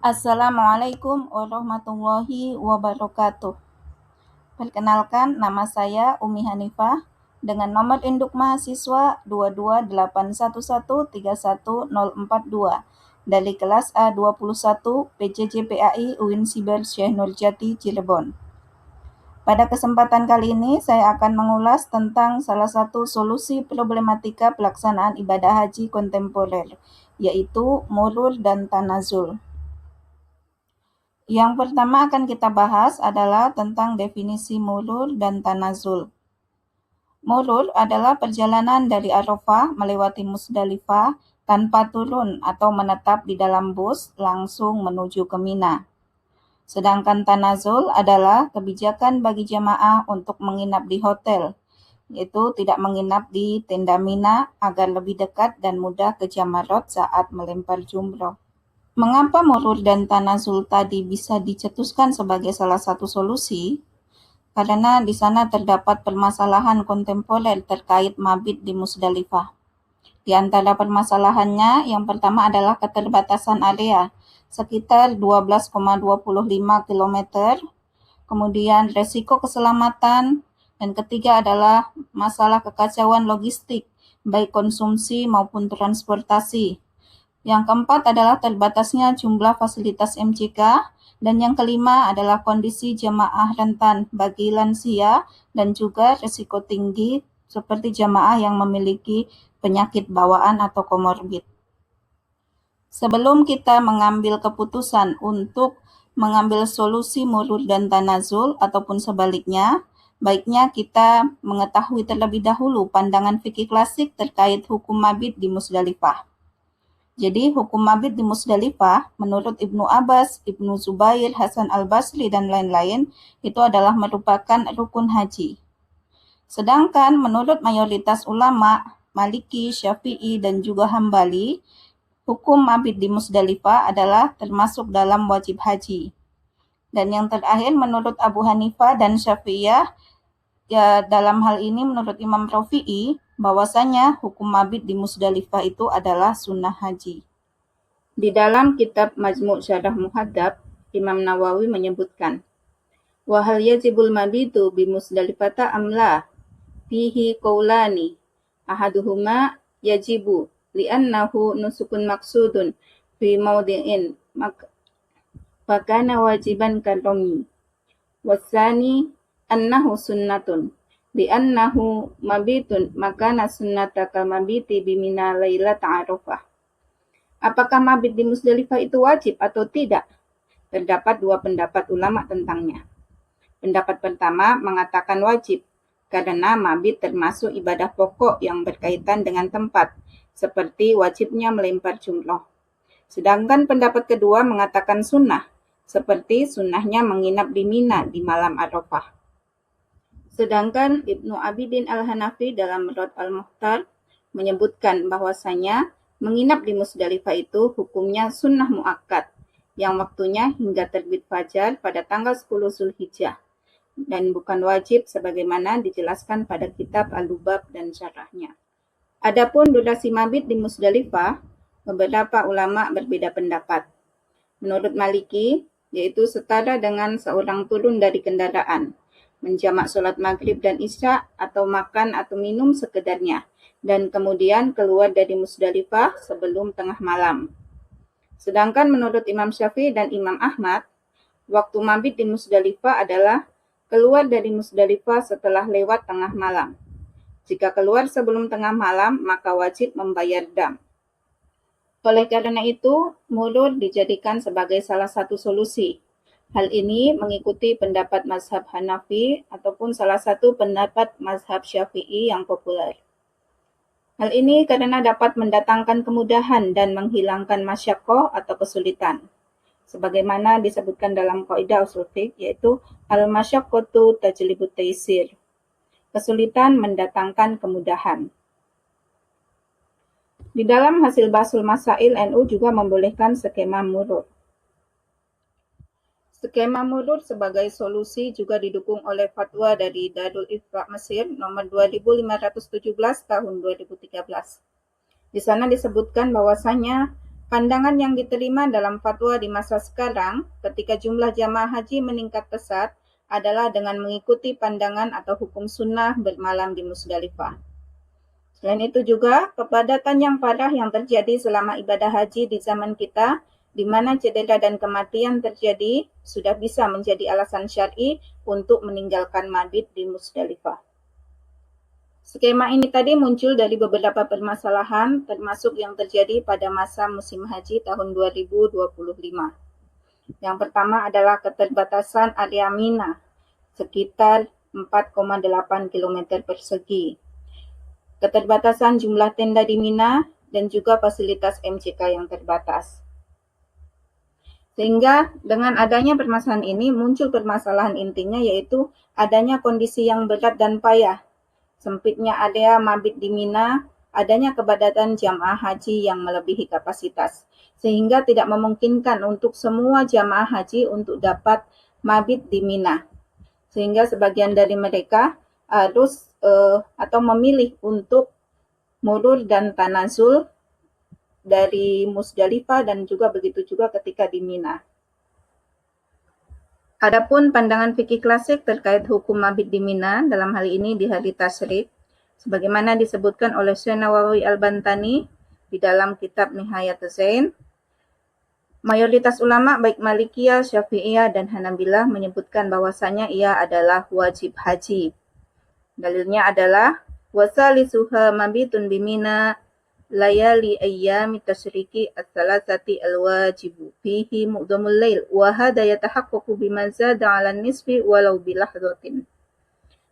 Assalamualaikum warahmatullahi wabarakatuh. Perkenalkan, nama saya Umi Hanifah dengan nomor induk mahasiswa 228113142 dari kelas A21 PJJ-PAI UIN Siber Syekh Nurjati Cirebon. Pada kesempatan kali ini saya akan mengulas tentang salah satu solusi problematika pelaksanaan ibadah haji kontemporer, yaitu murur dan tanazul. Yang pertama akan kita bahas adalah tentang definisi murur dan tanazul. Murur adalah perjalanan dari Arafah melewati Musdalifah tanpa turun atau menetap di dalam bus langsung menuju ke Mina. Sedangkan tanazul adalah kebijakan bagi jamaah untuk menginap di hotel, yaitu tidak menginap di tenda Mina agar lebih dekat dan mudah ke Jamarot saat melempar jumroh. Mengapa murur dan tanazul tadi bisa dicetuskan sebagai salah satu solusi? Karena di sana terdapat permasalahan kontemporer terkait mabit di Musdalifah. Di antara permasalahannya, yang pertama adalah keterbatasan area, sekitar 12,25 km, kemudian resiko keselamatan, dan ketiga adalah masalah kekacauan logistik, baik konsumsi maupun transportasi. Yang keempat adalah terbatasnya jumlah fasilitas MCK, dan yang kelima adalah kondisi jamaah rentan bagi lansia dan juga risiko tinggi seperti jamaah yang memiliki penyakit bawaan atau komorbid. Sebelum kita mengambil keputusan untuk mengambil solusi murur dan tanazul ataupun sebaliknya, baiknya kita mengetahui terlebih dahulu pandangan fikih klasik terkait hukum mabit di Musdalifah. Jadi hukum mabit di Musdalifah menurut Ibnu Abbas, Ibnu Zubair, Hasan al-Basri, dan lain-lain itu adalah merupakan rukun haji. Sedangkan menurut mayoritas ulama, Maliki, Syafi'i, dan juga Hambali, hukum mabit di Musdalifah adalah termasuk dalam wajib haji. Dan yang terakhir menurut Abu Hanifah dan Syafi'iyah, ya dalam hal ini menurut Imam Rafi'i, bahwasanya hukum mabit di Musdalifah itu adalah sunnah haji. Di dalam kitab Majmu' Syarah Muhadzab, Imam Nawawi menyebutkan, wa hal yajibul mabitu bi Musdalifata amla fihi qaulani ahaduhuma yajibu li'annahu nusukun maksudun fi maudhi'in fakana wajiban karami wasani annahu sunnatun li'annahu mabitun makana sunnata kamabiti bimina lailat Arafah. Apakah mabit di Musdalifah itu wajib atau tidak? Terdapat dua pendapat ulama tentangnya. Pendapat pertama mengatakan wajib, karena mabit termasuk ibadah pokok yang berkaitan dengan tempat, seperti wajibnya melempar jumroh. Sedangkan pendapat kedua mengatakan sunnah, seperti sunnahnya menginap di Mina di malam Arafah. Sedangkan Ibnu Abidin al-Hanafi dalam Rad al-Muhtar menyebutkan bahwasanya menginap di Musdalifah itu hukumnya sunnah muakkad, yang waktunya hingga terbit fajar pada tanggal 10 Zulhijjah, dan bukan wajib sebagaimana dijelaskan pada kitab Al-Lubab dan syarahnya. Adapun durasi mabit di Musdalifah, beberapa ulama berbeda pendapat. Menurut Maliki, yaitu setara dengan seorang turun dari kendaraan, menjamak sholat maghrib dan isya atau makan atau minum sekedarnya, dan kemudian keluar dari Musdalifah sebelum tengah malam. Sedangkan menurut Imam Syafi'i dan Imam Ahmad, waktu mabit di Musdalifah adalah keluar dari Musdalifah setelah lewat tengah malam. Jika keluar sebelum tengah malam, maka wajib membayar dam. Oleh karena itu, murur dijadikan sebagai salah satu solusi. Hal ini mengikuti pendapat mazhab Hanafi ataupun salah satu pendapat mazhab Syafi'i yang populer. Hal ini karena dapat mendatangkan kemudahan dan menghilangkan masyaqqah atau kesulitan. Sebagaimana disebutkan dalam kaidah ushul fiqh, yaitu al-masyaqqatu tajlibut taysir. Kesulitan mendatangkan kemudahan. Di dalam hasil Basul Masail, NU juga membolehkan skema murur. Skema murur sebagai solusi juga didukung oleh fatwa dari Darul Ifta Mesir nomor 2517 tahun 2013. Di sana disebutkan bahwasanya Pandangan yang diterima dalam fatwa di masa sekarang ketika jumlah jamaah haji meningkat pesat adalah dengan mengikuti pandangan atau hukum sunnah bermalam di Musdalifah. Selain itu juga, kepadatan yang parah yang terjadi selama ibadah haji di zaman kita, di mana cedera dan kematian terjadi, sudah bisa menjadi alasan syar'i untuk meninggalkan mabit di Musdalifah. Skema ini tadi muncul dari beberapa permasalahan, termasuk yang terjadi pada masa musim haji tahun 2025. Yang pertama adalah keterbatasan area Mina, sekitar 4,8 km persegi. Keterbatasan jumlah tenda di Mina dan juga fasilitas MCK yang terbatas. Sehingga dengan adanya permasalahan ini muncul permasalahan intinya, yaitu adanya kondisi yang berat dan payah, sempitnya area mabit di Mina, adanya kepadatan jamaah haji yang melebihi kapasitas, sehingga tidak memungkinkan untuk semua jamaah haji untuk dapat mabit di Mina. Sehingga sebagian dari mereka harus atau memilih untuk murur dan tanazul dari Musdalifah dan juga begitu juga ketika di Mina. Adapun pandangan fikih klasik terkait hukum mabit di Mina dalam hal ini di hari tasyrik, sebagaimana disebutkan oleh Syekh Nawawi Al-Bantani di dalam kitab Nihayat Zain, mayoritas ulama baik Malikiyah, Syafi'iyah, dan Hanabilah menyebutkan bahwasanya ia adalah wajib haji. Dalilnya adalah wasalisuha mabitun bimina layali ayyami tasyriki as-salasati al-wajibu fihi mu'dhamul lail wa hadha yatahaqqaqu bima zada 'ala nisfi walau bilahzatin.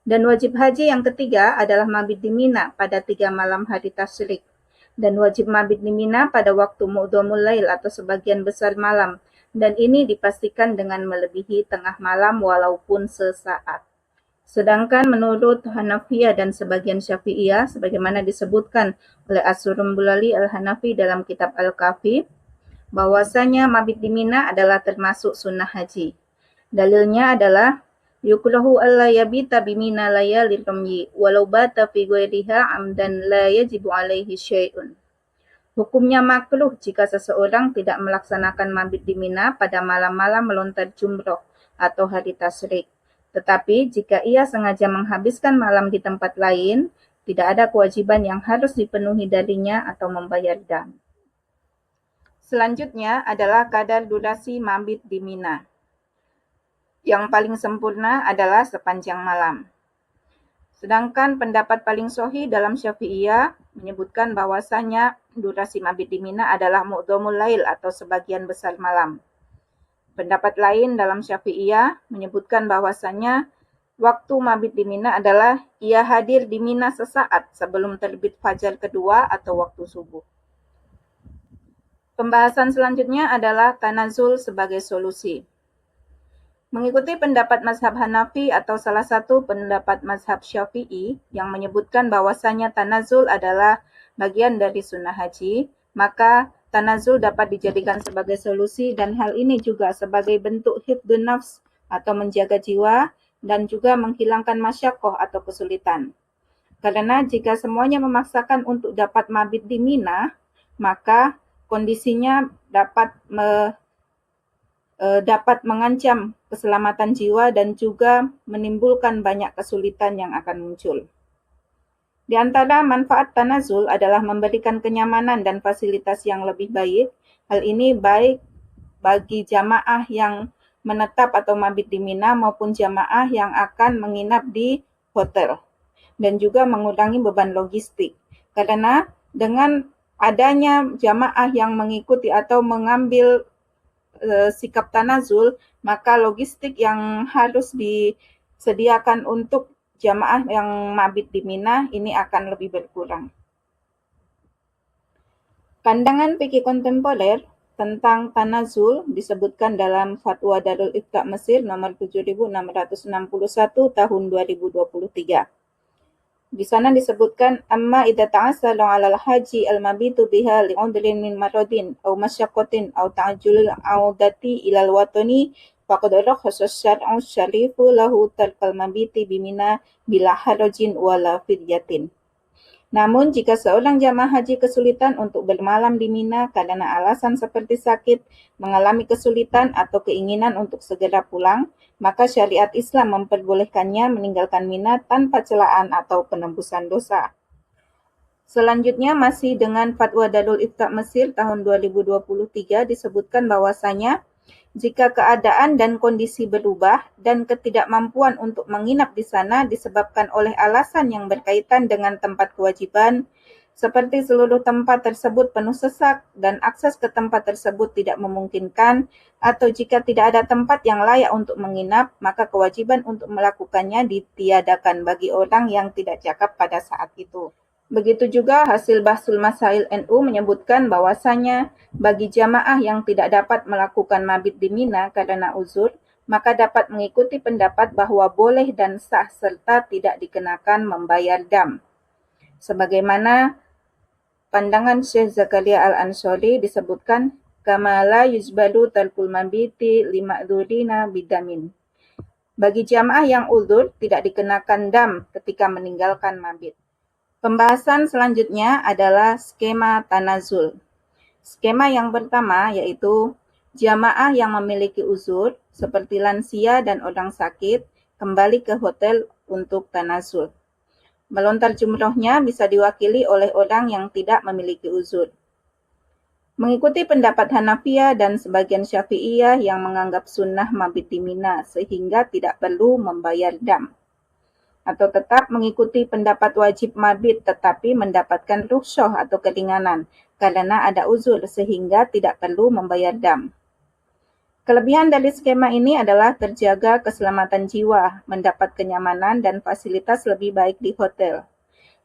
Dan wajib haji yang ketiga adalah mabit di Mina pada 3 malam hari tasyrik, dan wajib mabit di Mina pada waktu mu'dhamul lail atau sebagian besar malam, dan ini dipastikan dengan melebihi tengah malam walaupun sesaat. Sedangkan menurut Hanafiyah dan sebagian Syafi'iyah, sebagaimana disebutkan oleh As-Surumbulali Al-Hanafi dalam kitab Al-Kafi, bahwasanya mabit di Mina adalah termasuk sunnah haji. Dalilnya adalah yukrahu alla yabita bimina layalil ramyi walau bata fi ghairiha amdan la yajibu alaihi syai'un. Hukumnya makruh jika seseorang tidak melaksanakan mabit di Mina pada malam-malam melontar jumroh atau hari tasyrik. Tetapi jika ia sengaja menghabiskan malam di tempat lain, tidak ada kewajiban yang harus dipenuhi darinya atau membayar dam. Selanjutnya adalah kadar durasi mabit di Mina. Yang paling sempurna adalah sepanjang malam. Sedangkan pendapat paling sahih dalam Syafi'iyah menyebutkan bahwasanya durasi mabit di Mina adalah mu'dhamul lail atau sebagian besar malam. Pendapat lain dalam Syafi'iyah menyebutkan bahwasanya waktu mabit di Mina adalah ia hadir di Mina sesaat sebelum terbit fajar kedua atau waktu subuh. Pembahasan selanjutnya adalah tanazul sebagai solusi. Mengikuti pendapat mazhab Hanafi atau salah satu pendapat mazhab Syafi'i yang menyebutkan bahwasanya tanazul adalah bagian dari sunnah haji, maka tanazul dapat dijadikan sebagai solusi, dan hal ini juga sebagai bentuk hifdzun nafs atau menjaga jiwa dan juga menghilangkan masyaqqah atau kesulitan. Karena jika semuanya memaksakan untuk dapat mabit di Mina, maka kondisinya dapat mengancam keselamatan jiwa dan juga menimbulkan banyak kesulitan yang akan muncul. Di antara manfaat tanazul adalah memberikan kenyamanan dan fasilitas yang lebih baik. Hal ini baik bagi jamaah yang menetap atau mabit di Mina maupun jamaah yang akan menginap di hotel, dan juga mengurangi beban logistik. Karena dengan adanya jamaah yang mengikuti atau mengambil sikap tanazul, maka logistik yang harus disediakan untuk jamaah yang mabit di Mina ini akan lebih berkurang. Pandangan fikih kontemporer tentang tanazul disebutkan dalam Fatwa Darul Ifta Mesir nomor 7661 tahun 2023. Di sana disebutkan amma idza ta'assalu 'alal haji al-mabitu biha li'udrin min maradin aw masyaqqatin aw ta'ajjulil 'audati ilal watani faqad rakhasa syar'u syarifu lahu tarkal mabiti bimina bila harajin wala firyatin. Namun, jika seorang jamaah haji kesulitan untuk bermalam di Mina karena alasan seperti sakit, mengalami kesulitan, atau keinginan untuk segera pulang, maka syariat Islam memperbolehkannya meninggalkan Mina tanpa celaan atau penembusan dosa. Selanjutnya, masih dengan Fatwa Darul Ifta Mesir tahun 2023 disebutkan bahwasanya jika keadaan dan kondisi berubah dan ketidakmampuan untuk menginap di sana disebabkan oleh alasan yang berkaitan dengan tempat kewajiban, seperti seluruh tempat tersebut penuh sesak dan akses ke tempat tersebut tidak memungkinkan, atau jika tidak ada tempat yang layak untuk menginap, maka kewajiban untuk melakukannya ditiadakan bagi orang yang tidak cakap pada saat itu. Begitu juga hasil Bahsul Masail NU menyebutkan bahwasanya bagi jamaah yang tidak dapat melakukan mabit di Mina karena uzur, maka dapat mengikuti pendapat bahwa boleh dan sah serta tidak dikenakan membayar dam. Sebagaimana pandangan Syekh Zakaria Al-Ansori disebutkan, kama la yuzbalu tarkul mabiti lima'dzurina bidamin. Bagi jamaah yang uzur tidak dikenakan dam ketika meninggalkan mabit. Pembahasan selanjutnya adalah skema tanazul. Skema yang pertama yaitu jamaah yang memiliki uzur seperti lansia dan orang sakit kembali ke hotel untuk tanazul. Melontar jumrohnya bisa diwakili oleh orang yang tidak memiliki uzur. Mengikuti pendapat Hanafiyah dan sebagian Syafi'iyah yang menganggap sunnah mabit di Mina sehingga tidak perlu membayar dam. Atau tetap mengikuti pendapat wajib mabit tetapi mendapatkan rukhsah atau keringanan karena ada uzur sehingga tidak perlu membayar dam. Kelebihan dari skema ini adalah terjaga keselamatan jiwa, mendapat kenyamanan dan fasilitas lebih baik di hotel.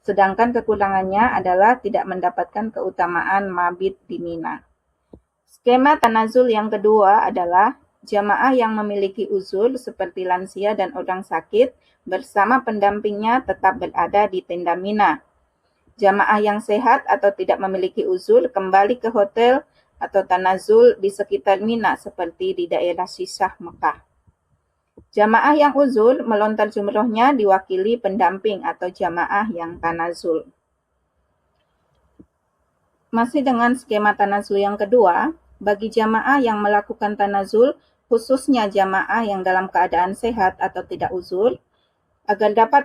Sedangkan kekurangannya adalah tidak mendapatkan keutamaan mabit di Mina. Skema tanazul yang kedua adalah jamaah yang memiliki uzur seperti lansia dan orang sakit bersama pendampingnya tetap berada di tenda Mina. Jamaah yang sehat atau tidak memiliki uzur kembali ke hotel atau tanazul di sekitar Mina seperti di daerah Sisah Mekah. Jamaah yang uzur melontar jumrohnya diwakili pendamping atau jamaah yang tanazul. Masih dengan skema tanazul yang kedua, bagi jamaah yang melakukan tanazul, khususnya jamaah yang dalam keadaan sehat atau tidak uzur, agar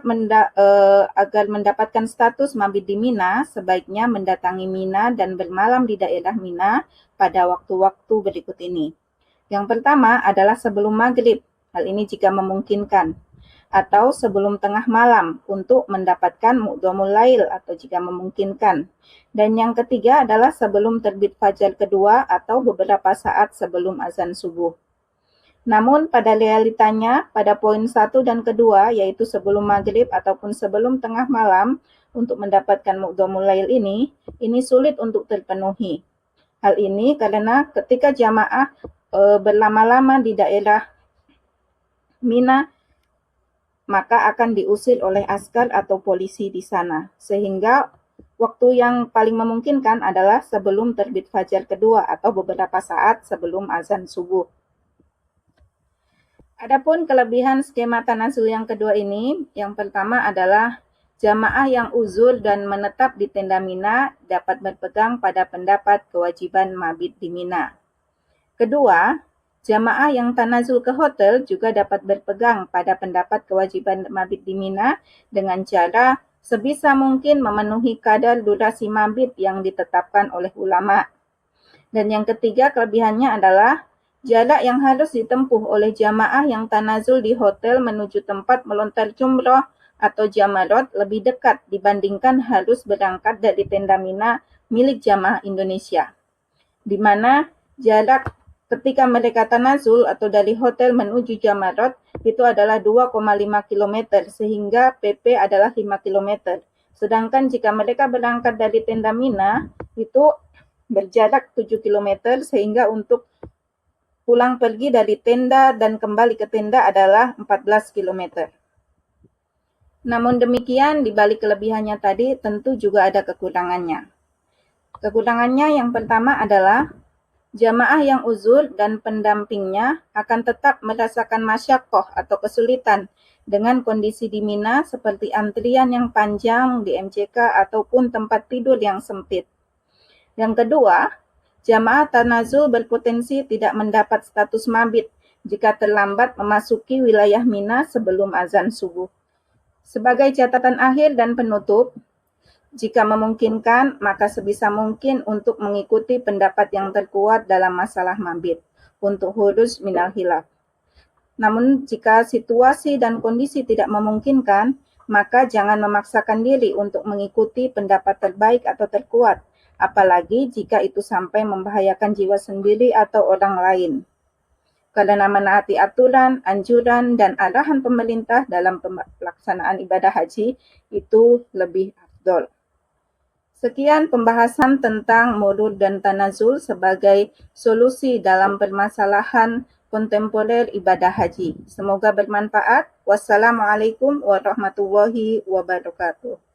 mendapatkan status mabit di Mina, sebaiknya mendatangi Mina dan bermalam di daerah Mina pada waktu-waktu berikut ini. Yang pertama adalah sebelum maghrib, hal ini jika memungkinkan, atau sebelum tengah malam untuk mendapatkan mu'dhamul lail atau jika memungkinkan. Dan yang ketiga adalah sebelum terbit fajar kedua atau beberapa saat sebelum azan subuh. Namun pada realitanya, pada poin 1 dan kedua, yaitu sebelum maghrib ataupun sebelum tengah malam, untuk mendapatkan mu'dhamul lail ini sulit untuk terpenuhi. Hal ini karena ketika jamaah berlama-lama di daerah Mina, maka akan diusir oleh askar atau polisi di sana. Sehingga waktu yang paling memungkinkan adalah sebelum terbit fajar kedua atau beberapa saat sebelum azan subuh. Adapun kelebihan skema tanazul yang kedua ini, yang pertama adalah jamaah yang uzur dan menetap di tenda Mina dapat berpegang pada pendapat kewajiban mabit di Mina. Kedua, jamaah yang tanazul ke hotel juga dapat berpegang pada pendapat kewajiban mabit di Mina dengan cara sebisa mungkin memenuhi kadar durasi mabit yang ditetapkan oleh ulama. Dan yang ketiga kelebihannya adalah jarak yang harus ditempuh oleh jamaah yang tanazul di hotel menuju tempat melontar jumroh atau jamarot lebih dekat dibandingkan harus berangkat dari tenda Mina milik jamaah Indonesia, di mana jarak ketika mereka tanazul atau dari hotel menuju jamarot itu adalah 2,5 km sehingga PP adalah 5 km. Sedangkan jika mereka berangkat dari tenda Mina itu berjarak 7 km sehingga untuk pulang pergi dari tenda dan kembali ke tenda adalah 14 km. Namun demikian, di balik kelebihannya tadi tentu juga ada kekurangannya. Kekurangannya yang pertama adalah jamaah yang uzur dan pendampingnya akan tetap merasakan masyaqqah atau kesulitan dengan kondisi di Mina seperti antrian yang panjang di MCK ataupun tempat tidur yang sempit. Yang kedua, jamaah tanazul berpotensi tidak mendapat status mabit jika terlambat memasuki wilayah Mina sebelum azan subuh. Sebagai catatan akhir dan penutup, jika memungkinkan, maka sebisa mungkin untuk mengikuti pendapat yang terkuat dalam masalah mabit untuk hurus minal khilaf. Namun, jika situasi dan kondisi tidak memungkinkan, maka jangan memaksakan diri untuk mengikuti pendapat terbaik atau terkuat, apalagi jika itu sampai membahayakan jiwa sendiri atau orang lain. Karena menaati aturan, anjuran, dan arahan pemerintah dalam pelaksanaan ibadah haji itu lebih afdol. Sekian pembahasan tentang murud dan tanazul sebagai solusi dalam permasalahan kontemporer ibadah haji. Semoga bermanfaat. Wassalamualaikum warahmatullahi wabarakatuh.